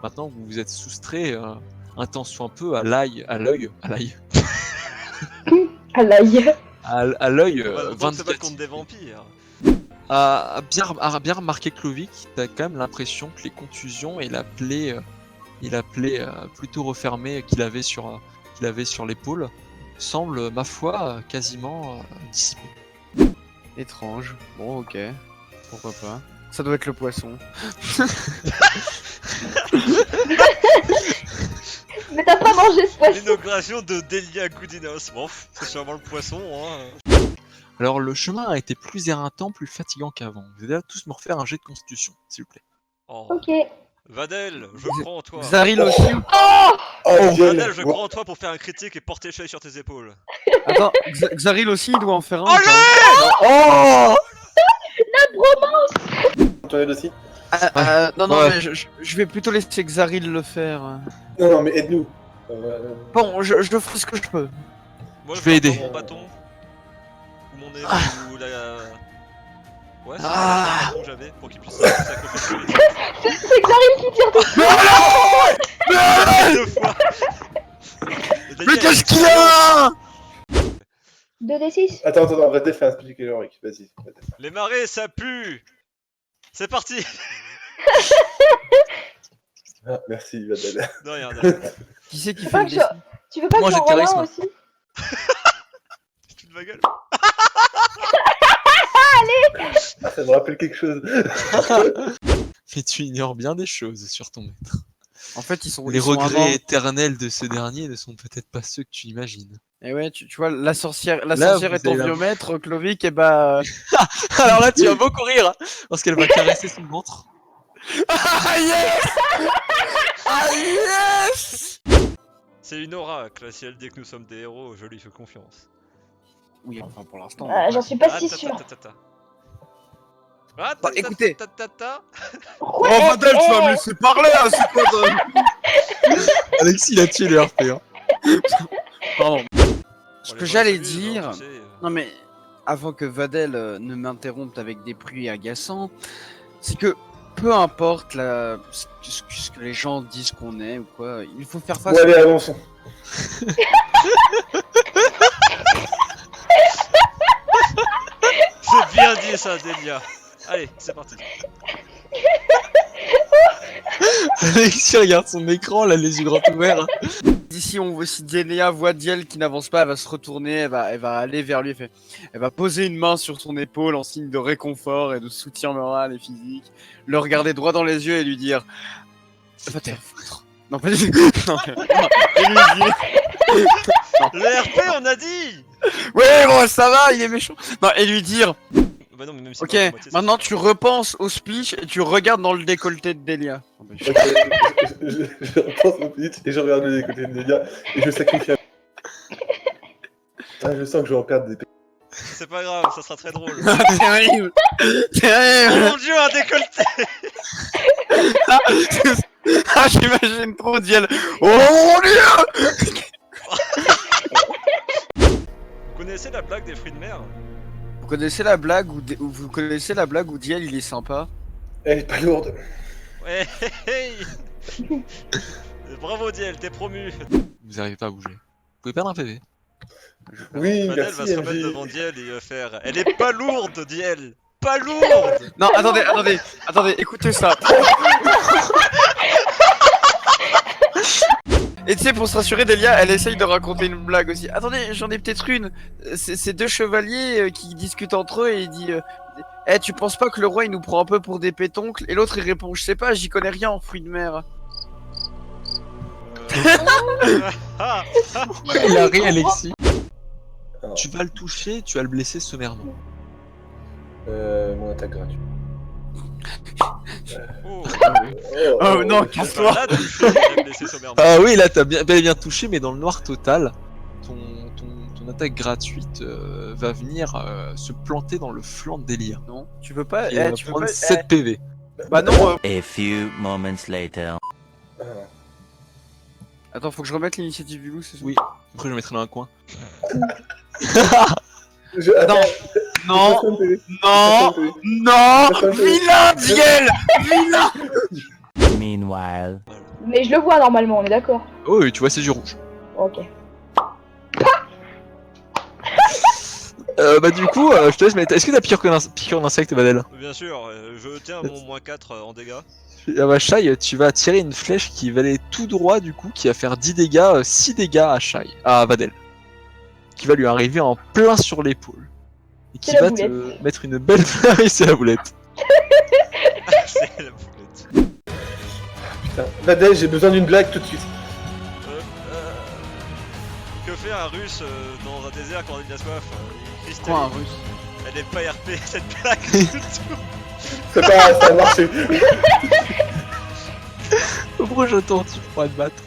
Maintenant, vous vous êtes soustrait un temps soit peu à l'œil, À l'œil. À l'œil. à l'œil On va donc se battre 24. contre des vampires. A bien remarqué Clovis, t'as quand même l'impression que les contusions et la plaie plutôt refermée qu'il avait sur l'épaule semblent, ma foi, quasiment dissipées. Étrange. Bon, ok. Pourquoi pas. Ça doit être le poisson. Mais t'as pas mangé ce poisson. L'inauguration de Delia Goudinos. Bon, c'est sûrement le poisson, hein. Alors le chemin a été plus éreintant, plus fatigant qu'avant. Vous allez tous me refaire un jet de constitution, s'il vous plaît. Oh. Ok. Vadel, je crois en toi. Xaril aussi. Oh, Vadel, je crois en toi pour faire un critique et porter l'œil sur tes épaules. Attends, Xaril aussi, il doit en faire un. Allez Oh Toi aussi. Non, non, Ouais. mais je vais plutôt laisser Xaril le faire. Non, non, mais aide-nous. Bon, je ferai ce que je peux. Moi, Je vais aider. prends mon bâton. Ou mon épée, ou la... Ouais, c'est Ah. le bâton que j'avais pour qu'il puisse s'accrocher plus vite. c'est Xaril qui tire dessus. Deux fois. Mais qu'est-ce qu'il a 2d6. Attends, vrai défense, plus calorique. Vas-y. Les marées, ça pue. C'est parti. Ah, merci, Vadel. De rien, de rien. Qui c'est qui Tu veux fait pas le que dessin tu veux pas Moi, que j'ai j'en de relais un charisme. aussi? Tu te ma gueule. Ah, ça me rappelle quelque chose. Mais tu ignores bien des choses sur ton maître. En fait, ils sont. Les ils sont regrets avant. éternels de ce dernier ne sont peut-être pas ceux que tu imagines. Et ouais, tu vois, la sorcière Là, est vous ton avez la- vieux maître, Clovis, et bah. Alors là, tu vas beaucoup rire, parce qu'elle va caresser son ventre. Ah yes Ah yes C'est une oracle. Si elle dit que nous sommes des héros, je lui fais confiance. Oui, enfin pour l'instant. J'en suis pas si sûr. Ah, Bah, écoutez. Pourquoi Oh, Vadel, tu vas me laisser parler, hein, c'est quoi Alexis, il a tué le RP. Hein. Pardon. Ce que j'allais dire. Non mais avant que Vadel ne m'interrompe avec des bruits agaçants, c'est que peu importe ce que les gens disent qu'on est ou quoi, il faut faire face. Bon, allez, avançons. C'est bien dit ça, Delia. Allez, c'est parti. Alexis regarde son écran, là, les yeux grands ouverts. D'ici, si Delia voit Diel qui n'avance pas, elle va se retourner, elle va aller vers lui, elle va poser une main sur son épaule en signe de réconfort et de soutien moral et physique, le regarder droit dans les yeux et lui dire va te faire foutre. Non, pas du tout. Non, et lui dire Le RP, on a dit. ouais, bon, ça va, il est méchant. Non, et lui dire Bah non, mais même si ok, c'est pas la moitié, c'est maintenant pas tu grave. repenses au speech et tu regardes dans le décolleté de Delia. Ok, je repense au pitch et je regarde les côtés de Delia et je sacrifie un... Ah, je sens que je vais en perdre des... C'est pas grave, ça sera très drôle. Terrible. Oh Terrible. mon dieu, un décolleté. Ah, j'imagine trop Diel. Oh mon dieu. Vous connaissez la blague des fruits de mer? Vous connaissez la blague vous connaissez la blague où Diel il est sympa? Elle est pas lourde. Ouais, hey. Bravo Diel, t'es promu. Vous n'arrivez pas à bouger. Vous pouvez perdre un PV. Oui, Vadel merci, va se remettre MJ. devant Diel et il va faire. Elle est pas lourde, Diel. Pas lourde. Non, attendez, écoutez ça. Et tu sais, pour se rassurer, Delia, elle essaye de raconter une blague aussi. Attendez, j'en ai peut-être une. C'est deux chevaliers qui discutent entre eux et il dit eh, tu penses pas que le roi il nous prend un peu pour des pétoncles? Et l'autre il répond je sais pas, j'y connais rien en fruits de mer. Ah, Il a ri, Alexis. Alors, Tu vas le toucher, tu vas le blesser sommairement. mon attaque gratuite. oh. Oh non, Enfin, casse-toi. là, touché, il a blessé sommairement. Ah oui, là, t'as bel et bien touché, mais dans le noir total. Ton attaque gratuite va venir se planter dans le flanc de Delia. Non, tu veux pas. Et va Tu veux prendre pas. 7 PV. Bah non. A few moments later. Ah, Attends, faut que je remette l'initiative du loup, c'est ça? Oui. Après, je le mettrai dans un coin. Non, non, non, non, vilain Diel, vilain. Meanwhile. Mais je le vois normalement, on est d'accord. Oh oui, tu vois ses yeux rouges. Ok. Bah du coup, je te laisse, mais est-ce que t'as piqûre d'insecte, Badel? Bien sûr, je tiens mon moins 4 en dégâts. Ah bah Shai, tu vas tirer une flèche qui va aller tout droit du coup, qui va faire 10 dégâts, 6 dégâts à Shai, à Badel. Qui va lui arriver en plein sur l'épaule. Et qui C'est la va te boulette. mettre une belle... Ah oui, c'est la boulette. C'est la boulette. Putain, Badel, j'ai besoin d'une blague tout de suite. Que fait un russe dans un désert quand il a soif? Il cristalline. Quoi, un russe? Elle n'est pas RP cette blague du tout. C'est pas, ça a marché. Pourquoi j'attends, tu pourras te battre.